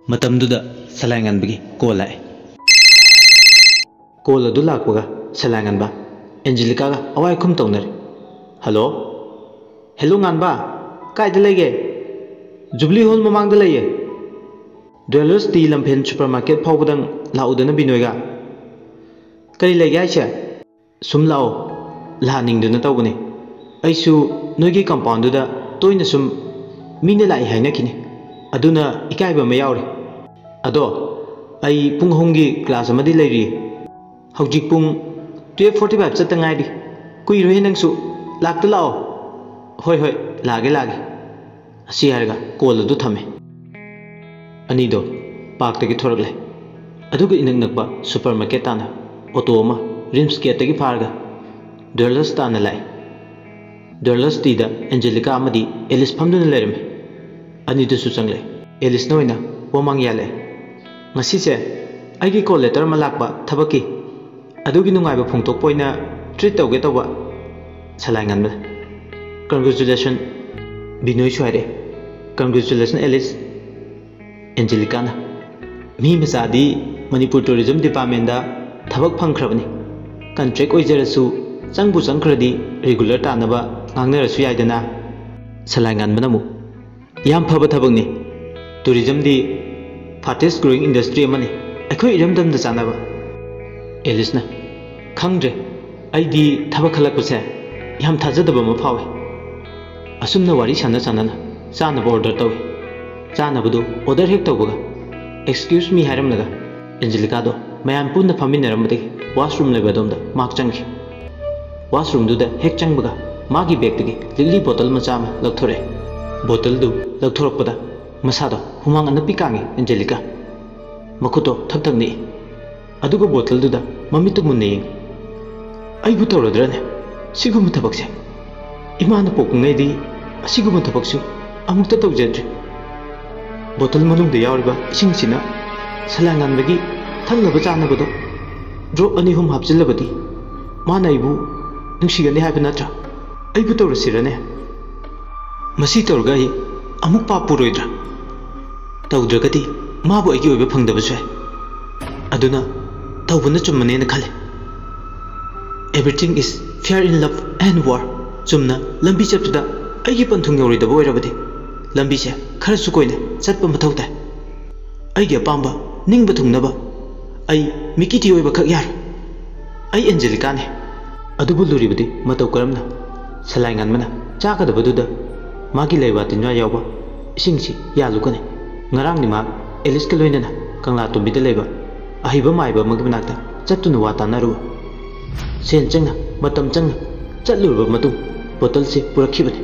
Matamduda salangan bagi call lai. Call adu lakwaga salangan ba. Angelica ga awai kum tawnari. Hello? Hello ngan ba? Kaida lege? Jubilee Hall mamangda leye. Dwellers Tea Lampen Supermarket phawbadang laudana binoiga. Kari lege aisha? Sum lao lahningduna tawbane. Aisu noigi compound da toina sum mina lai haina kini. Aduna ikaiba ma yaure. Ado ai pung hongi class amadi leiri. Hojik pung 12:45 chata ngai di. Kui roi nangsu lakta lao. Hoi hoi lage lage. Asi harga call adu thame. Ani do park tagi thoragle. Aduga inang nakba supermarket tana auto ma rims ke tagi farga. Dollars tana lai. Dollars tida Angelica amadi Alice phamduna lerme. Ani du su changle. Alice noina wamang yale. Ngasi se aigi call letter ma lakba thabaki. Adugi nungaiba phungtok poina treat tawge tawba salai nganba. Congratulations Binoy Shware. Congratulations Alice. Angelica na mi masadi Manipur Tourism Department da thabak phangkhrabani. Contract oijarasu changbu changkhradi regular tanaba ngangnarasu yaidana salai nganbana mu yam phaba thabakni. Tourism di fastest growing industry amani akhoi iramdam da chanaba. Alice na khangdre aidi thabak khalakpase yam thajadaba ma phawe. Asumna wari sana sanana chanaba order tawi. Chanabadu order hek tawbaga excuse me haramnaga Angelica do mayam punna phaminaramadi washroom lebadomda mak changki. Washroom duda hek changbaga magi bag tagi lili bottle macha ma lakthore. Bottle du lakthorakpada masado humang anapi kangi Angelica. Makuto thak thak ni. Aduga bottle duda mamitu munne yeng. Aibu tawradrane sigum thabakse. Imana pokungai di asigum thabaksu amukta tawjadre. Bottle manungda yauriba isingsina salanganbagi thangnaba chanabado drop ani hum hapjillabadi mana aibu nungsigani haiba natra aibu tawrasirane masi tawrga ai amuk pa puroidra tawdragadi mabu aigi oiba phangdabaswe aduna tawbuna chummane na khale. Everything is fair in love and war. Chumna lambi chapda aigi panthung yauridaba oirabadi lambi se kharasu koine chatpa mathau tai aigi apamba ningba thungnaba ai mikiti oiba khak yar ai Angelica ne adubu luribadi matau karamna salai nganmana chakadabaduda magi leiwa tinwa yawba isingsi yalukane ngarang ni ma Alice ka loinana kangla tumbida leiba ahiba maiba magbanakta chattuna watanaru sen changna matam changna chatluba matu bottle se purakhibane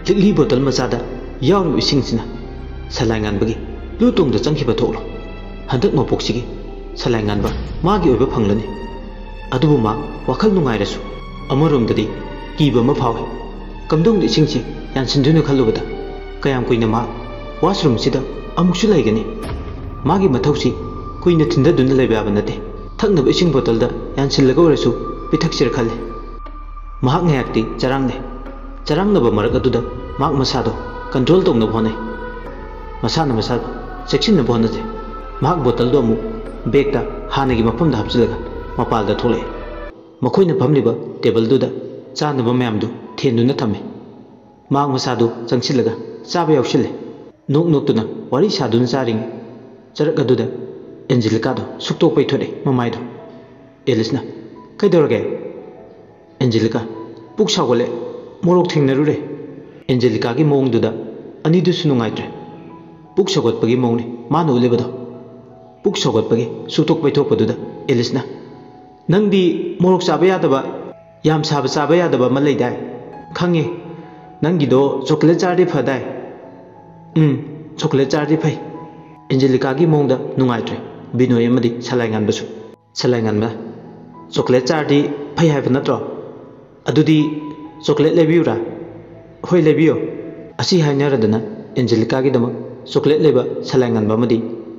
likli bottle machada yauru isingsina salai nganbagi lutungda changkhiba thoklo handak mapoksigi salai nganba magi oiba phanglani adubu ma wakhal nungairasu amaromdadi kiba ma phawe kamdong isingsi yansinduna khallubada kayam kuina ma washroom sida amuksu laigani magi mathausi kuina thindaduna laibaba nate thaknaba ising bottle da yansillaga orasu pithakchir khalle mahak ngayakti charangne charangnaba marak aduda mak masado control tong na bhone masana masad section na bhone je mak bottle do mu bag ta hanagi mapam da hapchilaga mapal da thole makhoi na phamliba table du da chana ba mayam du thendu na thame mak masadu changchilaga chaba yaushile nok nok tuna wari sadun charing charak adu da Angelica do suktok pai thode mamai do Alice na kaidorage Angelica puk sawale morok thingnaru re Angelica ki mong duda ani du sunungaitre puk sagot pagi mongni manu lebado puk sagot pagi sutok pai thok paduda Alice na nangdi morok saba yadaba yam saba saba yadaba ma leidai khange nangi do chocolate chardi phadai chocolate chardi phai Angelica ki mong da nungaitre Binoy amadi salai nganbasu salai nganba chocolate chardi phai haiba natro adudi chocolate lebiura hoi lebiyo asi hainaradana Angelica gi dama chocolate leba salai nganba madi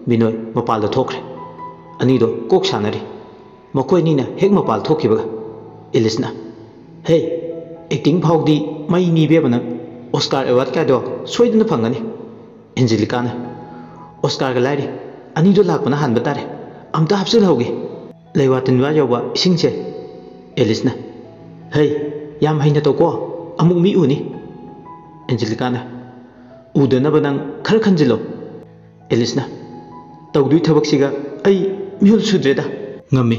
Binoy mapal da thokre ani do kok sanari makoi ni na hek mapal thokhibaga Alice na hey acting phawdi mai ni be bana Oscar award ka do soiduna phangani Angelica na Oscar ga lairi अनि दो लापना हान बतारे अमता हफ्सिल होगे लेवा तिनवा यौवा इसिंग से एलिसना हे याम हैना तो को अमुक मी उनी एंजेलिका ना उदना बनंग खर खंजिलो एलिसना तौदुई थबक सिगा आई मिहुल सुद्रेदा ngami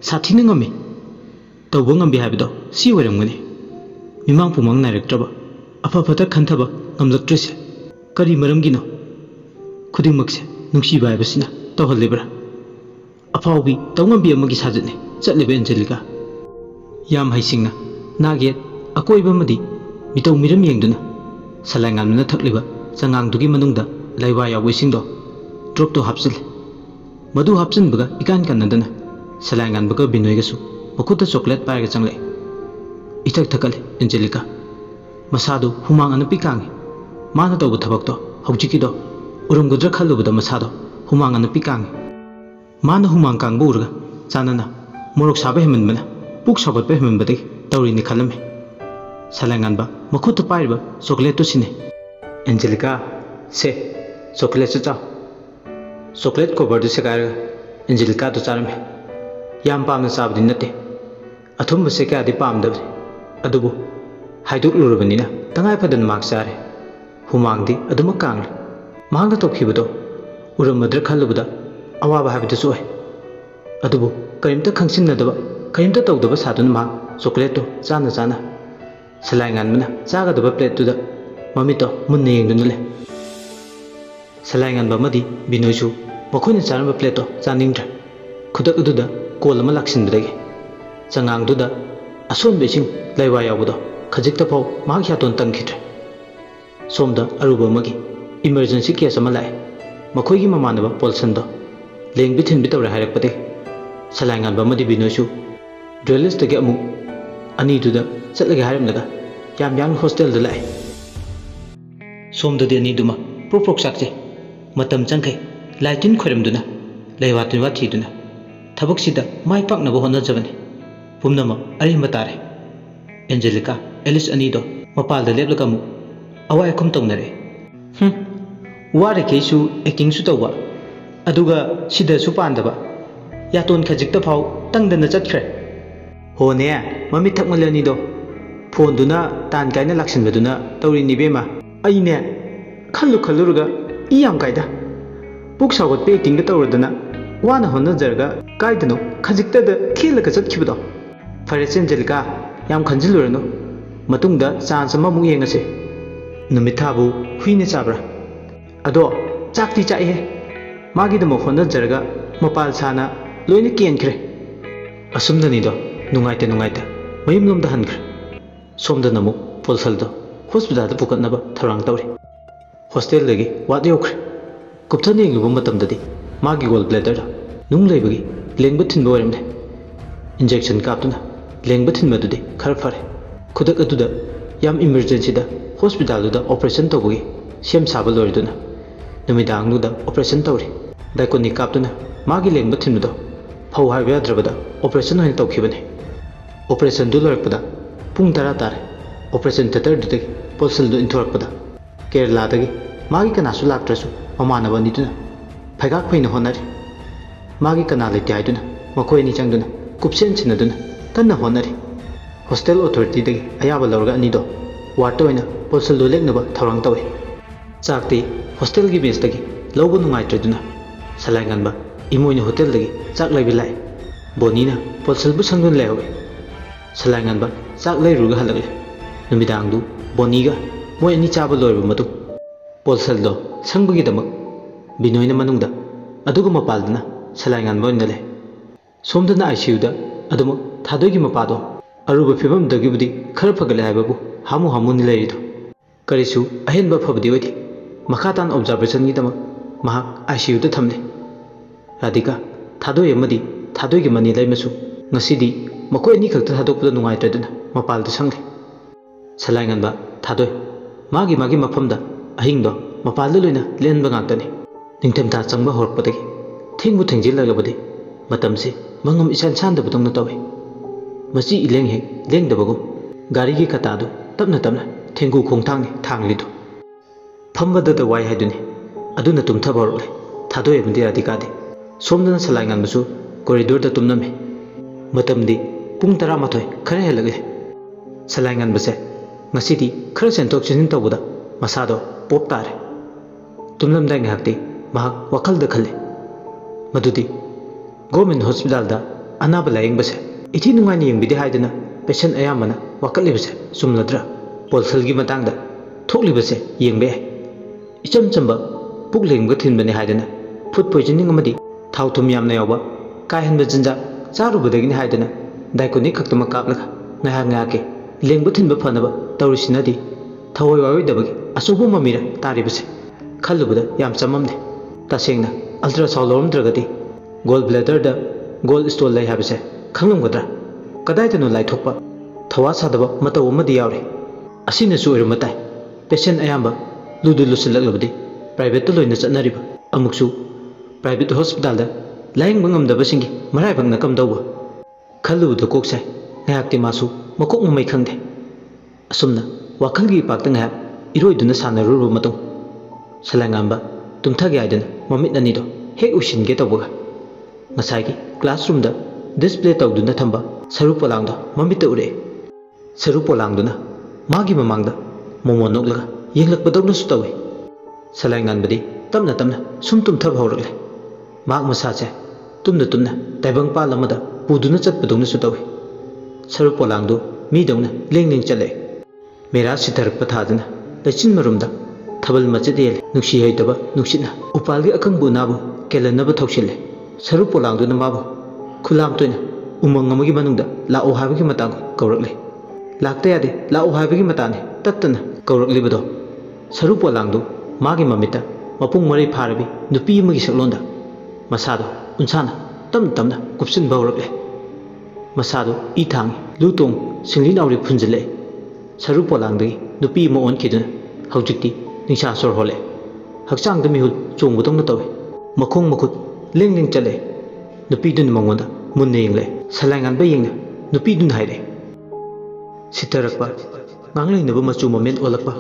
sathina ngami tawbo ngambi habido si oiramgani mimang pumang nairektraba afa phata khanthaba ngamlaktrese kari maramgino khudingmakse nungsi baibasina tawhallibra afawbi tawngambi amagi sajatne chatlebe Angelica yam haisingna naget akoiba madi mitaw miram yengduna salangamna thakliba changangdugi manungda laiwa yawesingdo drop to hapsil madu hapsin baga ikan kanadana salangan baga binoigasu makuta chocolate parga changle itak thakale Angelica masadu humang anu pikangi mana tawbu thabakto haujikido urumgudra khalubada masado humang anu pikangi mana humang kangbu urga chanana morok sabe hemanbana puk sabat pe hemanbade tawrini khalame salangan ba makuta parba chocolate to sine Angelica se chocolate cha chocolate cover du sekara Angelica to charame yam pamna sabdi nate athum se ka di pam dabri adubu haiduk lurabanina tangai padan mak sare humang di aduma kang mangda tokhibudo uramadra khalubada awaba habidu soy adubu karimta khangsinna daba karimta tawdaba sadun ma chocolate to chana chana salangan mana chaga daba plate to da mami to munne yengduna le salangan ba madi binoisu makhoi na charamba plate to chaningdra khudak ududa kol ama laksinbadagi changang ason besing laiwa yawbudo khajikta pau mak hyaton tangkhidre somda aruba magi emergency case ama lai makhoi gi mamanaba polson do leng bithin bitawra hairakpade salangan ba madi binoisu dwellers tagi amu ani duda chatlaga hairamlaga yam yang hostel da lai somda de ani duma proprok sakje matam changkai laitin khoramduna laiwa tunwa thiduna थबक सिदा my पाकनबो होनजबने पुमनमा अरिम तारे Angelica Alice अनीदो मपाल लेबलकमु अवाय खुम तौनरे वारे केसु acting सु तौबा अदुगा सिदा सु पांदबा यातोन खजिकता फाव तंगदना चटख्रे होने ममि थकमलनीदो phone दुना तान कायना लाक्सिनबदुना तौरि निबेमा अइने खल्लु खल्लुरुगा इयाम कायदा पुक सागत पे एक्टिंग तौरदना वाना होनजरगा कायदनो खजिकता खेलका चटखिबदो फरे Angelica याम खंजिलुरनो मतुंगदा चांस अमा मु येंगसे नुमिथाबु हुइने चाब्रा अदो चाकती चाइ हे मागिदमो होनजरगा मपाल साना लोइने केनख्रे असुमदनिदो नुंगाइते मयिम लोमदा हनख्रे सोमदनमु पोलसलदो हॉस्पिटल पुकनबा थरांग तौरे हॉस्टेल दगी वाद योख्रे कुप्थन येंगुबो मतमददी मागी गोल ब्लेडर नुंग लेबगी लेंगबु थिनबो ओरमने इंजेक्शन कापतुना लेंगबु थिनबदुदी खर फरे खुदक अदुदा याम इमरजेंसी दा हॉस्पिटल दुदा ऑपरेशन तौबगी सेम साबा लोरिदुना नुमिदांगनुदा ऑपरेशन तौरे दाइकोनी कापतुना मागी लेंगबु थिनबदो फौ हाइबा याद्रबदा ऑपरेशन होइन तौखिबने ऑपरेशन दु लोरकपदा पुंग 10 तारे ऑपरेशन थिएटर दुदगी पोलसल दु इंथोरकपदा केरला दगी मागी कनासु लाक्ट्रसु ममानबा निदुना फैगाक फैना होनरे मागी कना लेते हाइदुना मखोयनी चंगदुना कुपसेन छिनदुना कन्ना होनरे हॉस्टेल अथॉरिटी दगी अयाबा लौरगा अनिदो वार्ड ओइना पोलसल दो लेकनबा थौरांग तवे चाकती हॉस्टेल की बेस दगी लौबो नुंगाइत्रदुना सलाइगनबा इमोइना होटल दगी चाक लैबि लाइ बोनीना पोलसल बु संगुन लेहवे सलाइगनबा चाक लैरुगा हलगले नुमिदांगदु बोनीगा मोय अनि चाबा लोइबा मतु पोलसल दो संगबगी दमक बिनोइना मनुंगदा अदुगु मपालदना सलाइगनबा ओइनले सोमदना ICU दा अदुमक थादोगी मपादो अरुबा फिबम दगिबुदी खर फगले हाइबाबु हामुनि लैरिदो करिसु अहेनबा फबदी ओइदि मखातान ऑब्जर्वेशन गी दमक महाक ICU दा थमले राधिका थादोय अमदी थादोगी मनी लैमसु ngasidi makoi ani khakta thadokpda nungaitraduna mapalda sangle salainganba Thadoi मागी मफमदा अहिंगदो मपालद लोइना लेनबा ngaktani ningthamtha changba horpadagi thingbu thengjilaglabadi matamse mangam isan sandabadongna tawi masi ileng hek lengdabago gari gi katadu tapna thengu khongthangni thanglidu phambada da wai haiduni aduna tumtha borole थादोयबदि राधिकादि सोमदन सलाइंगनबसु कॉरिडोर तुमनमे मतमदि पुंग 11 खरे हेलगे सलाइंगनबसे ngasi खर सेंटोक चिन तौबदा मसादो पोप तारे तुमलमदा ngakti mahak wakal da khale madudi government hospital da anaba laying base ithi nungani yeng bidi haidana patient ayamana wakal libase sumladra polsal gi matang da thokli base yeng be icham chamba puk leng ga thin bane haidana food poisoning amadi thau thum yamna yawa kai han ba jinja charu budagi ni haidana daikoni khaktuma kaplaga ngaha ngake leng bu thin ba phanaba tawrisinadi thawoi wai dabagi asubu mamira tari base खलुबद याम चममने तसेंगना ultrasound लौरमद्रगदि gall bladder द gallstone लै हाबसे खंगमगद्रा कदाइदनो लाइथोकपा थवा सादब मतौ अमदि यावरे असिनसु ओरमताय पेशेंट अयाम लुदु लुसिलगबदि प्राइवेट लोइना चनरिबा अमुकसु प्राइवेट हॉस्पिटल द लाइंग बंगमदबसिंगी मराय बंगना कमदौब खलुबद कोकसे ngayakti masu makok mamai khangde asumna wakhanggi paktang ha iroiduna sanaru matung सलाइंगनबा तुम्थगे आइदन ममित अनिदो हेक उसिनगे तबगा ngसाइगी क्लासरूम दा डिस्प्ले तौदुना थंबा सरु पोलांगदो ममित उरे सरु पोलांगदुना मागी ममांगदा मोमो नोकलगा येंगलकबदौना सु तवे सलाइंगनबदी तमना तमना सुम तुम्थब हौरगले माग मसाचे तुमना ताइबंग पाल अमदा पुदुना चटपदौना सु तवे सरु पोलांगदो मीदौना लेंगलेंग चले मेरा सिथरक पथादना लचिन मरुमदा थबल मचदेल नुक्सी हैतब नुक्सिना उपालगी अकंगबु नाबु केलनब थौसिले सरु पोलांगदुना माबु खुलाम तोइना उमंग अमगी मनुंगदा लाओ हाबगी मतांग कौरकले लाक्ते यादे लाओ हाबगी मताने तत्तना कौरकलिबदो सरु पोलांगदु मागी ममिता मपुंग मरै फारबि नुपी अमगी सकलोंदा मसादो उनसाना तमना कुपसिन बौरकले मसादो ई थांगी लुतोंग सिंगलि नावरि फुंजले सरु पोलांगदगी नुपी म ओनखिदुना हौजिक्ति निशा सोर होले हक्चांग द मिहुल चोंगबदोंग तवे मखोंग मखुत लेंग लेंग चले नुपीदुन मंगोंदा मुन्ने यंगले सलाइंगन बे यंगना नुपीदुन हाइरे सितरकपा ngangleinaba machu moment olakpa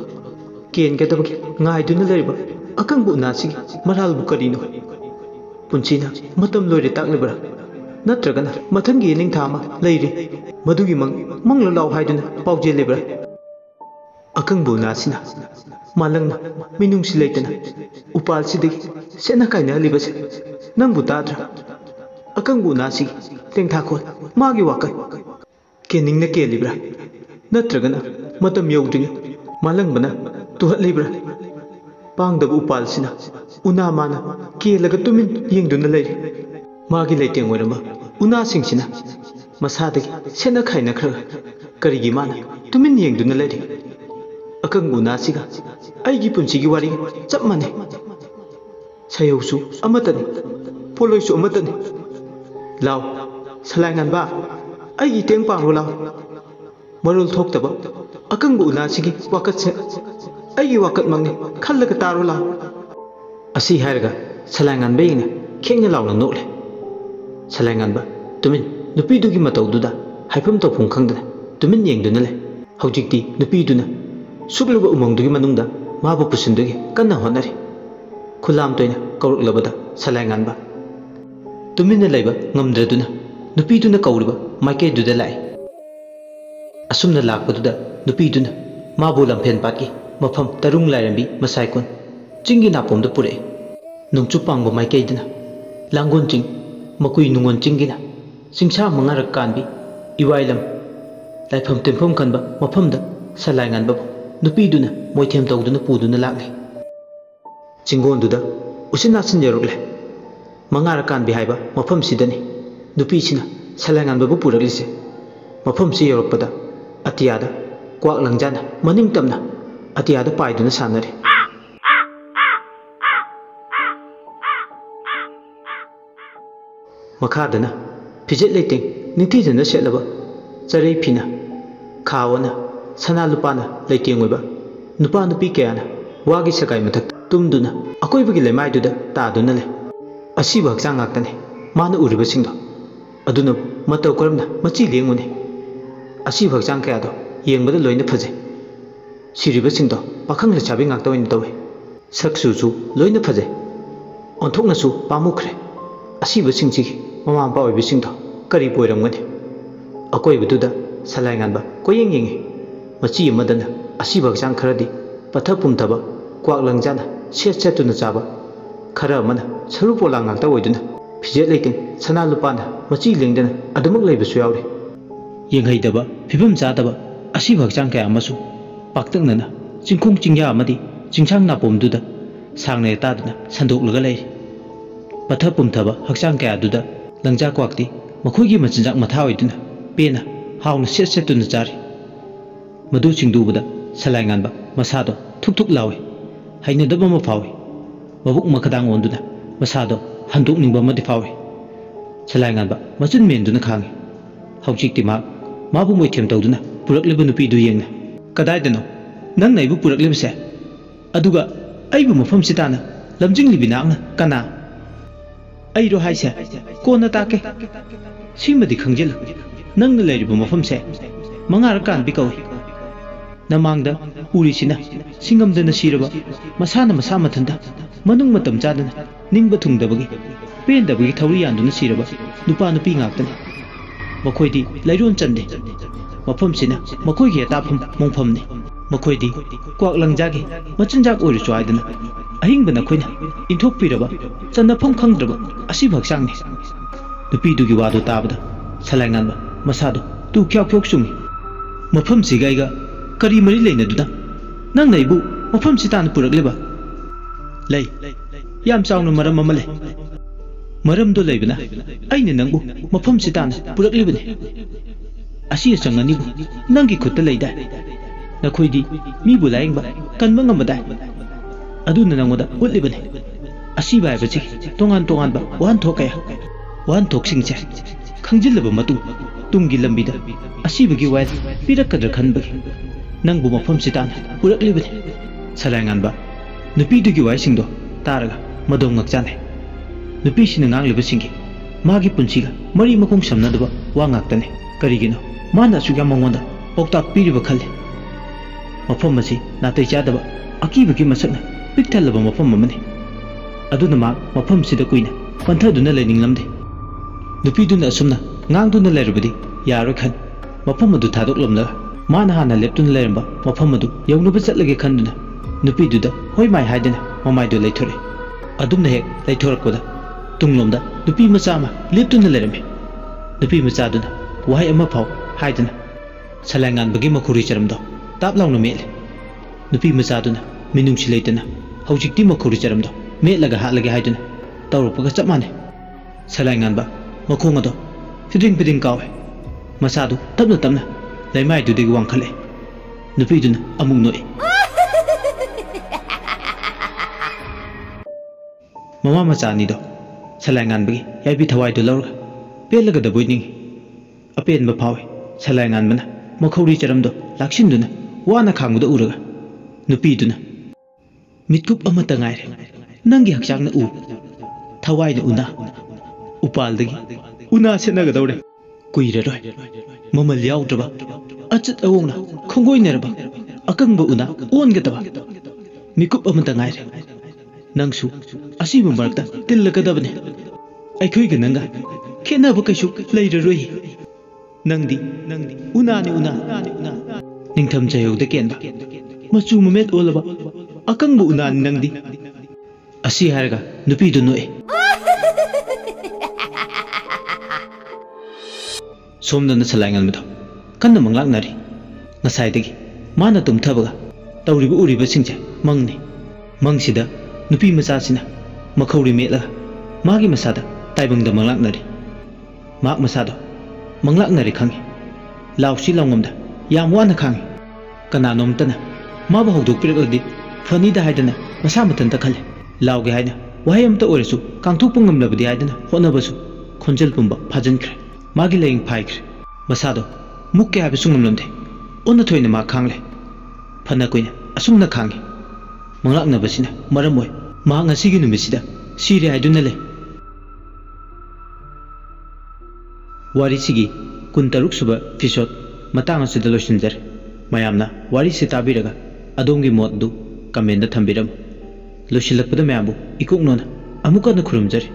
ken ke tabaki ngaiduna leriba akangbu nasigi maralbu karino punchina matam loire taklibra natragana mathangi ning thama leiri madugi mangla law haiduna pauje lebra akangbu nasina malangna minungsi leitana upal sidagi sena kaina libase nangbu tadra akangbu nasi tengtha khol magi wakai keningna ke libra natragana matam yowding malangbana tuhat libra pangdabu upal sina una mana ke laga tumin yengduna lei magi leiteng oirama una singsina masadagi sena khaina khra karigi mana tumin yengduna lei akangbu nasiga aigi punchigi wari chap mane sayausu amatani poloisu amatani law salaingan ba aigi teng pangro law marul thoktaba akangbu nasigi wakat se aigi wakat mangi khallaga taro law asi hairga salaingan be ina khengna lawna nokle salaingan ba tumin nupi dugi mataududa haifam to phung khangdana tumin yengduna le haujikti nupi duna sugluba umangdugi manungda mabu pusindugi kanna honari khulam toina kauruklabada salaingan ba tumina laiba ngamdraduna nupiduna kauriba maike duda lai asumna lakpaduda nupiduna mabu lampen patki mafam tarung lairambi masaikun chingi napomda pure nungchu pangba maike duna langon ching makui nungon chingina singsa mangarak kanbi iwailam laifam temphom kanba mafamda salaingan ba nupiduna moithem tawduna puduna lakle chingonduda usinasin yerukle mangarakan bihaiba mafam sidani nupi sina salaingan babu puraglise mafam si yorokpada atiyada kwak langjana maning tamna atiyada paiduna sanare makhadana fijet leiting ningthijana setlaba charei phina khawana sana lupana leiting oiba nupa nupi kayana wagi sakai mathak tumduna akoibagi lemaiduda taduna le asiba hakchang ngaktane mana uriba singdo aduna matau karamna machi lengune asiba hakchang kayado yengbada loina phaje siriba singdo pakhang lechabi ngakta oina tawe saksu su loina phaje ꯑꯣꯟꯊꯣꯛꯅꯁꯨ ꯄꯥꯝꯃꯨꯈ꯭ꯔꯦ ꯑꯁꯤꯕꯁꯤꯡꯁꯤꯒꯤ ꯃꯃꯥ ꯃꯄꯥ ꯑꯣꯏꯕꯁꯤꯡꯗꯣ ꯀꯔꯤ ꯑꯣꯏꯔꯝꯒꯅꯤ ꯑꯀꯣꯏꯕꯗꯨꯗ ꯁꯂꯥꯏ ꯉꯥꯟꯕ ꯀꯣꯌꯦꯡ ꯌꯦꯡꯉꯤ ꯃꯆꯤ ꯑꯃꯗꯅ ꯑꯁꯤꯕ ꯍꯛꯆꯥꯡ ꯈꯔꯗꯤ ꯄꯠꯊ ꯄꯨꯝꯊꯕ ꯀ꯭ꯋꯥꯛ ꯂꯪꯖꯥꯅ ꯁꯦꯠ ꯁꯦꯠꯇꯨꯅ ꯆꯥꯕ ꯈꯔ ꯑꯃꯅ ꯁꯔꯨ ꯄꯣꯂꯥꯡ ꯉꯥꯛꯇ ꯑꯣꯏꯗꯨꯅ ꯐꯤꯖꯦꯠ ꯂꯩꯇꯦꯡ ꯁꯅꯥ ꯂꯨꯄꯥꯅ ꯃꯆꯤ ꯂꯦꯡꯗꯅ ꯑꯗꯨꯃꯛ ꯂꯩꯕꯁꯨ ꯌꯥꯎꯔꯤ ꯌꯦꯡꯍꯩꯗꯕ ꯐꯤꯕꯝ ꯆꯥꯗꯕ ꯑꯁꯤꯕ ꯍꯛꯆꯥꯡ ꯀꯌꯥ ꯑꯃꯁꯨ ꯄꯥꯛꯇꯛꯅꯅ ꯆꯤꯡꯈꯣꯡ ꯆꯤꯡꯌꯥ ꯑꯃꯗꯤ ꯆꯤꯡꯁꯥꯡ ꯅꯥꯄꯣꯝꯗꯨꯗ ꯁꯥꯡꯅ ꯇꯥꯗꯨꯅ ꯁꯟꯗꯣꯛꯂꯒ ꯂꯩꯔꯤ ꯄꯠꯊ ꯄꯨꯝꯊꯕ ꯍꯛꯆꯥꯡ ꯀꯌꯥꯗꯨꯗ ꯂꯪꯖꯥ ꯀ꯭ꯋꯥꯛꯇꯤ ꯃꯈꯣꯏꯒꯤ ꯃꯆꯤꯟꯖꯥꯛ ꯃꯊꯥ ꯑꯣꯏꯗꯨꯅ ꯄꯦꯟꯅ ꯍꯥꯎꯅ ꯁꯦꯠ ꯁꯦꯠꯇꯨꯅ ꯆꯥꯔꯤ ꯃꯗꯨ ꯆꯤꯡꯗꯨꯕꯗ ꯁꯂꯥꯏ ꯉꯥꯟꯕ ꯃꯁꯥꯗꯣ ꯊꯨꯛ ꯊꯨꯛ ꯂꯥꯎꯏ ꯍꯩꯅꯗꯕ ꯑꯃ ꯐꯥꯎꯏ ꯃꯕꯨꯛ ꯃꯈꯗꯥꯡ ꯑꯣꯟꯗꯨꯅ ꯃꯁꯥꯗꯣ ꯍꯟꯗꯣꯛꯅꯤꯡꯕ ꯑꯃꯗꯤ ꯐꯥꯎꯏ ꯁꯂꯥꯏ ꯉꯥꯟꯕ ꯃꯆꯤꯟ ꯃꯦꯟꯗꯨꯅ ꯈꯥꯡꯉꯤ ꯍꯧꯖꯤꯛꯇꯤ ꯃꯥꯕꯨ ꯃꯣꯏꯊꯦꯝ ꯇꯧꯗꯨꯅ ꯄꯨꯔꯛꯂꯤꯕ ꯅꯨꯄꯤꯗꯨ ꯌꯦꯡꯅ ꯀꯗꯥꯏꯗꯅꯣ ꯅꯪꯅ ꯑꯩꯕꯨ ꯄꯨꯔꯛꯂꯤꯕꯁꯦ ꯑꯗꯨꯒ ꯑꯩꯕꯨ ꯃꯐꯝꯁꯤ ꯇꯥꯅ ꯂꯝꯖꯤꯡꯂꯤꯕꯤ ꯅꯍꯥꯛꯅ ꯀꯅꯥ ꯑꯩꯔꯣ ꯍꯥꯏꯁꯦ ꯀꯣꯟꯅ ꯇꯥꯛꯀꯦ ꯁꯤꯃꯗꯤ ꯈꯪꯖꯤꯜꯂꯨ ꯅꯪꯅ ꯂꯩꯔꯤꯕ ꯃꯐꯝꯁꯦ ꯃꯉꯥꯔꯛ ꯀꯥꯟꯕꯤ ꯀꯧꯏ ꯅꯃꯥꯡꯗ ꯎꯔꯤꯁꯤꯅ ꯁꯤꯡꯉꯝꯗꯅ ꯁꯤꯔꯕ ꯃꯁꯥꯅ ꯃꯁꯥ ꯃꯊꯟꯇ ꯃꯅꯨꯡ ꯃꯇꯝ ꯆꯥꯗꯅ ꯅꯤꯡꯕ ꯊꯨꯡꯗꯕꯒꯤ ꯄꯦꯟꯗꯕꯒꯤ ꯊꯧꯔꯤ ꯌꯥꯟꯗꯨꯅ ꯁꯤꯔꯕ ꯅꯨꯄꯥ ꯅꯨꯄꯤ ꯉꯥꯛꯇꯅꯤ ꯃꯈꯣꯏꯗꯤ ꯂꯩꯔꯣꯟ ꯆꯟꯗꯦ ꯃꯐꯝꯁꯤꯅ ꯃꯈꯣꯏꯒꯤ ꯑꯇꯥꯞꯐꯝ ꯃꯣꯡꯐꯝꯅꯤ ꯃꯈꯣꯏꯗꯤ ꯀ꯭ꯋꯥꯛ ꯂꯪꯖꯥꯒꯤ ꯃꯆꯤꯟꯖꯥꯛ ꯑꯣꯏꯔꯁꯨ ꯍꯥꯏꯗꯅ ꯑꯍꯤꯡꯕ ꯅꯈꯣꯏꯅ ꯏꯟꯊꯣꯛꯄꯤꯔꯕ ꯆꯟꯅꯐꯝ ꯈꯪꯗ꯭ꯔꯕ ꯑꯁꯤꯕ ꯍꯛꯆꯥꯡꯅꯤ ꯅꯨꯄꯤꯗꯨꯒꯤ ꯋꯥꯗꯨ ꯇꯥꯕꯗ ꯁꯂꯥꯏ ꯉꯥꯟꯕ ꯃꯁꯥꯗꯣ ꯇꯨ ꯈ꯭ꯌꯥꯎ ꯈ꯭ꯌꯥꯎ ꯆꯨꯡꯉꯤ ꯃꯐꯝꯁꯤꯒ ꯑꯩꯒ ꯀꯔꯤ ꯃꯔꯤ ꯂꯩꯅꯗꯨꯅ ꯅꯪꯅ ꯑꯩꯕꯨ ꯃꯐꯝꯁꯤ ꯇꯥꯅ ꯄꯨꯔꯛꯂꯤꯕ ꯂꯩ ꯌꯥꯝ ꯆꯥꯎꯅ ꯃꯔꯝ ꯑꯃ ꯂꯩ ꯃꯔꯝꯗꯣ ꯂꯩꯕꯅ ꯑꯩꯅ ꯅꯪꯕु ꯃꯐꯝꯁꯤ ꯇꯥꯅ ꯄꯨꯔꯛꯂꯤꯕꯅꯤ ꯑꯁꯤ ꯑꯆꯪ ꯑꯅꯤꯕꯨ ꯅꯪꯒꯤ ꯈꯨꯠꯇ ꯂꯩꯗꯥꯏ ꯅꯈꯣꯏꯗꯤ ꯃꯤꯕꯨ ꯂꯥꯌꯦꯡꯕ ꯀꯟꯕ ꯉꯝꯕꯗꯥꯏ ꯑꯗꯨꯅ ꯅꯪꯉꯣꯟꯗ ꯎꯠꯂꯤꯕꯅꯤ ꯑꯁꯤꯕ ꯍꯥꯏꯕꯁꯤ ꯇꯣꯉꯥꯟ ꯇꯣꯉꯥꯟꯕ ꯋꯥꯍꯟꯊꯣꯛ ꯀꯌꯥ ꯋꯥꯍꯟꯊꯣꯛꯁꯤꯡꯁꯦ ꯈꯪꯖꯤꯜꯂꯕ ꯃꯇꯨꯡ ꯇꯨꯡꯒꯤ ꯂꯝꯕꯤꯗ ꯑꯁꯤꯕꯒꯤ ꯋꯥꯌꯦꯜ ꯄꯤꯔꯛꯀꯗ꯭ꯔꯥ ꯈꯟꯕꯒꯤ ꯅꯪꯕꯨ ꯃꯐꯝꯁꯤ ꯇꯥꯅ ꯄꯨꯔꯛꯂꯤꯕꯅꯤ ꯁꯂꯥꯏ ꯉꯥꯟꯕ ꯅꯨꯄꯤꯗꯨꯒꯤ ꯋꯥꯍꯩꯁꯤꯡꯗꯣ ꯇꯥꯔꯒ ꯃꯗꯣꯝ ꯉꯛꯆꯥꯅꯩ ꯅꯨꯄꯤꯁꯤꯅ ꯉꯥꯡꯂꯤꯕꯁꯤꯡꯒꯤ ꯃꯥꯒꯤ ꯄꯨꯟꯁꯤꯒ ꯃꯔꯤ ꯃꯈꯣꯡ ꯁꯝꯅꯗꯕ ꯋꯥ ꯉꯥꯛꯇꯅꯤ ꯀꯔꯤꯒꯤꯅꯣ ꯃꯥꯅ ꯑꯁꯨꯛ ꯌꯥꯝ ꯃꯉꯣꯟꯗ ꯄꯥꯎꯇꯥꯛ ꯄꯤꯔꯤꯕ ꯈꯜꯂꯤ ꯃꯐꯝ ꯑꯁꯤ ꯅꯥꯇꯩ ꯆꯥꯗꯕ ꯑꯀꯤꯕꯒꯤ ꯃꯁꯛꯅ ꯄꯤꯛ ꯊꯜꯂꯕ ꯃꯐꯝ ꯑꯃꯅꯤ ꯑꯗꯨꯅ ꯃꯐꯝꯁꯤꯗ ꯀꯨꯏꯅ ꯄꯟꯊꯗꯨꯅ ꯂꯩꯅꯤꯡꯂꯝꯗꯦ ꯅꯨꯄꯤꯗꯨꯅ ꯑꯁꯨꯝꯅ ꯉꯥꯡꯗꯨꯅ ꯂꯩꯔꯕꯗꯤ ꯌꯥꯔꯣꯏ ꯈꯟ ꯃꯐꯝ ꯑꯗꯨ ꯊꯥꯗꯣꯛꯂꯝꯂꯒ ꯃꯥꯅ ꯍꯥꯟꯅ ꯂꯦꯞꯇꯨꯅ ꯂꯩꯔꯝꯕ ꯃꯐꯝ ꯑꯗꯨ ꯌꯧꯅꯕ ꯆꯠꯂꯒꯦ ꯈꯟꯗꯨꯅ ꯅꯨꯄꯤꯗꯨꯗ ꯍꯣꯏ ꯃꯥꯏ ꯍꯥꯏꯗꯅ ꯃꯃꯥꯏꯗꯨ ꯂꯩꯊꯣꯔꯛꯏ ꯑꯗꯨꯝꯅ ꯍꯦꯛ ꯂꯩꯊꯣꯔꯛꯄꯗ ꯇꯨꯡꯂꯣꯝꯗ ꯅꯨꯄꯤ ꯃꯆꯥ ꯑꯃ ꯂꯦꯞꯇꯨꯅ ꯂꯩꯔꯝꯃꯤ ꯅꯨꯄꯤ ꯃꯆꯥꯗꯨꯅ ꯋꯥꯍꯩ ꯑꯃ ꯐꯥꯎ ꯍꯥꯏꯗꯅ ꯁꯂꯥꯏ ꯉꯥꯟꯕꯒꯤ ꯃꯈꯧꯔꯤ ꯆꯔꯝꯗꯣ ꯇꯥꯞ ꯂꯥꯎꯅ ꯃꯦꯠꯂꯤ ꯅꯨꯄꯤ ꯃꯆꯥꯗꯨꯅ ꯃꯤꯅꯨꯡꯁꯤ ꯂꯩꯇꯅ ꯍꯧꯖꯤꯛꯇꯤ ꯃꯈꯧꯔꯤ ꯆꯔꯝꯗꯣ ꯃꯦꯠꯂꯒ ꯍꯥꯠꯂꯒꯦ ꯍꯥꯏꯗꯨꯅ ꯇꯧꯔꯛꯄꯒ ꯆꯞ ꯃꯥꯟꯅꯩ ꯁꯂꯥꯏ ꯉꯥꯟꯕ ꯃꯈꯣꯡ ꯑꯗꯣ ꯐꯤꯗꯤꯡ ꯐꯤꯗꯤꯡ ꯀꯥꯎꯋꯦ ꯃꯁꯥꯗꯨ ꯇꯞꯅ ꯇꯞꯅ ꯂꯩꯃꯥꯏꯗꯨꯗꯒꯤ ꯋꯥꯡꯈꯠꯂꯦ ꯅꯨꯄꯤꯗꯨꯅ ꯑꯃꯨꯛ ꯅꯣꯛꯏ ꯃꯃꯥ ꯃꯆꯥ ꯑꯅꯤꯗꯣ ꯁꯂꯥꯏ ꯉꯥꯟꯕꯒꯤ ꯌꯥꯏꯕꯤ ꯊꯋꯥꯏꯗꯨ ꯂꯧꯔꯒ ꯄꯦꯜꯂꯒꯗꯕꯣꯏ ꯅꯤꯡꯉꯤ ꯑꯄꯦꯟꯕ ꯐꯥꯎꯏ ꯁꯂꯥꯏ ꯉꯥꯟꯕꯅ ꯃꯈꯧꯔꯤ ꯆꯔꯝꯗꯣ ꯂꯥꯛꯁꯤꯟꯗꯨꯅ ꯋꯥꯅ ꯈꯥꯡꯕꯗ ꯎꯔꯒ ꯅꯨꯄꯤꯗꯨꯅ ꯃꯤꯠꯀꯨꯞ ꯑꯃꯠꯇ ꯉꯥꯏꯔꯦ ꯅꯪꯒꯤ ꯍꯛꯆꯥꯡꯅ ꯎ ꯊꯋꯥꯏꯅ ꯎꯅꯥ ꯎꯄꯥꯜꯗꯒꯤ ꯎꯅꯥ ꯁꯦꯠꯅꯒꯗꯧꯔꯦ ꯀꯨꯏꯔꯔꯣꯏ ꯃꯃꯜ ꯌꯥꯎꯗ꯭ꯔꯕ ꯑꯆꯠ ꯑꯋꯣꯡꯅ ꯈꯣꯡꯒꯣꯏꯅꯔꯕ ꯑꯀꯪꯕ ꯎꯅꯥ ꯑꯣꯟꯒꯗꯕ ꯃꯤꯀꯨꯞ ꯑꯃꯠꯇ ꯉꯥꯏꯔꯦ ꯅꯪꯁꯨ ꯑꯁꯤꯕ ꯃꯔꯛꯇ ꯇꯤꯜꯂꯒꯗꯕꯅꯤ ꯑꯩꯈꯣꯏꯒ ꯅꯪꯒ ꯈꯦꯠꯅꯕ ꯀꯩꯁꯨ ꯂꯩꯔꯔꯣꯏ ꯅꯪꯗꯤ ꯎꯅꯥꯅꯤ ꯎꯅꯥ ꯅꯤꯡꯊꯝ ꯆꯌꯧꯗ ꯀꯦꯟꯕ ꯃꯆꯨ ꯃꯃꯦꯠ ꯑꯣꯜꯂꯕ ꯑꯀꯪꯕ ꯎꯅꯥꯅꯤ ꯅꯪꯗꯤ ꯑꯁꯤ ꯍꯥꯏꯔꯒ ꯅꯨꯄꯤꯗꯨ ꯅꯣꯛꯏ ꯁꯣꯝꯗꯅ ꯁꯂꯥꯏ ꯉꯥꯟꯕꯗꯣ ꯀꯟꯅ ꯃꯪꯂꯥꯛꯅꯔꯤ ꯉꯁꯥꯏꯗꯒꯤ ꯃꯥꯅ ꯇꯨꯝꯊꯕꯒ ꯇꯧꯔꯤꯕ ꯎꯔꯤꯕꯁꯤꯡꯁꯦ ꯃꯪꯅꯤ ꯃꯪꯁꯤꯗ ꯅꯨꯄꯤ ꯃꯆꯥꯁꯤꯅ ꯃꯈꯧꯔꯤ ꯃꯦꯠꯂꯒ ꯃꯥꯒꯤ ꯃꯁꯥꯗ ꯇꯥꯏꯕꯪꯗ ꯃꯪꯂꯥꯛꯅꯔꯤ ꯃꯍꯥꯛ ꯃꯁꯥꯗꯣ ꯃꯪꯂꯥꯛꯅꯔꯤ ꯈꯪꯉꯤ ꯂꯥꯎꯁꯤ ꯂꯥꯎꯉꯝꯗ ꯌꯥꯝ ꯋꯥꯅ ꯈꯥꯡꯉꯤ ꯀꯅꯥꯅꯣꯝꯇꯅ ꯃꯥꯕꯨ ꯍꯧꯗꯣꯛꯄꯤꯔꯛꯂꯗꯤ ꯐꯅꯤꯗ ꯍꯥꯏꯗꯅ ꯃꯁꯥ ꯃꯊꯟꯇ ꯈꯜꯂꯤ ꯂꯥꯎꯒꯦ ꯍꯥꯏꯅ ꯋꯥꯍꯩ ꯑꯃꯇ ꯑꯣꯏꯔꯁꯨ ꯀꯥꯡꯊꯣꯛꯄ ꯉꯝꯂꯕꯗꯤ ꯍꯥꯏꯗꯅ ꯍꯣꯠꯅꯕꯁꯨ ꯈꯣꯟꯖꯦꯜ ꯄꯨꯝꯕ ꯐꯥꯖꯤꯟꯈ꯭ꯔꯦ ꯃꯥꯒꯤ ꯂꯥꯏꯌꯤꯡ ꯐꯥꯏꯈ꯭ꯔꯦ ꯃꯁꯥꯗꯣ ꯃꯨꯛꯀꯦ ꯍꯥꯏꯕꯁꯨ ꯉꯝꯂꯝꯗꯦ ꯑꯣꯟꯅ ꯊꯣꯏꯅ ꯃꯥ ꯈꯥꯡꯂꯦ ꯐꯅ ꯀꯨꯏꯅ ꯑꯁꯨꯝꯅ ꯈꯥꯡꯉꯤ ꯃꯪꯂꯥꯛꯅꯕꯁꯤꯅ ꯃꯔꯝ ꯑꯣꯏ ꯃꯍꯥꯛ ꯉꯁꯤꯒꯤ ꯅꯨꯃꯤꯠꯁꯤꯗ ꯁꯤꯔꯦ ꯍꯥꯏꯗꯨꯅ ꯂꯩ ꯋꯥꯔꯤꯁꯤꯒꯤ 23 ꯁꯨꯕ ꯏꯄꯤꯁꯣꯗ ꯃꯇꯥꯡ ꯑꯁꯤꯗ ꯂꯣꯏꯁꯤꯟꯖꯔꯦ ꯃꯌꯥꯝꯅ ꯋꯥꯔꯤꯁꯤ ꯇꯥꯕꯤꯔꯒ ꯑꯗꯣꯝꯒꯤ ꯃꯣꯠ ꯑꯗꯨ ꯀꯃꯦꯟꯗ ꯊꯝꯕꯤꯔꯝꯃꯨ ꯂꯣꯏꯁꯤꯜꯂꯛꯄꯗ ꯃꯌꯥꯝꯕꯨ ꯏꯀꯣꯛꯅꯣꯅ ꯑꯃꯨꯛ ꯍꯟꯅ ꯈꯨꯔꯨꯝꯖꯔꯤ꯫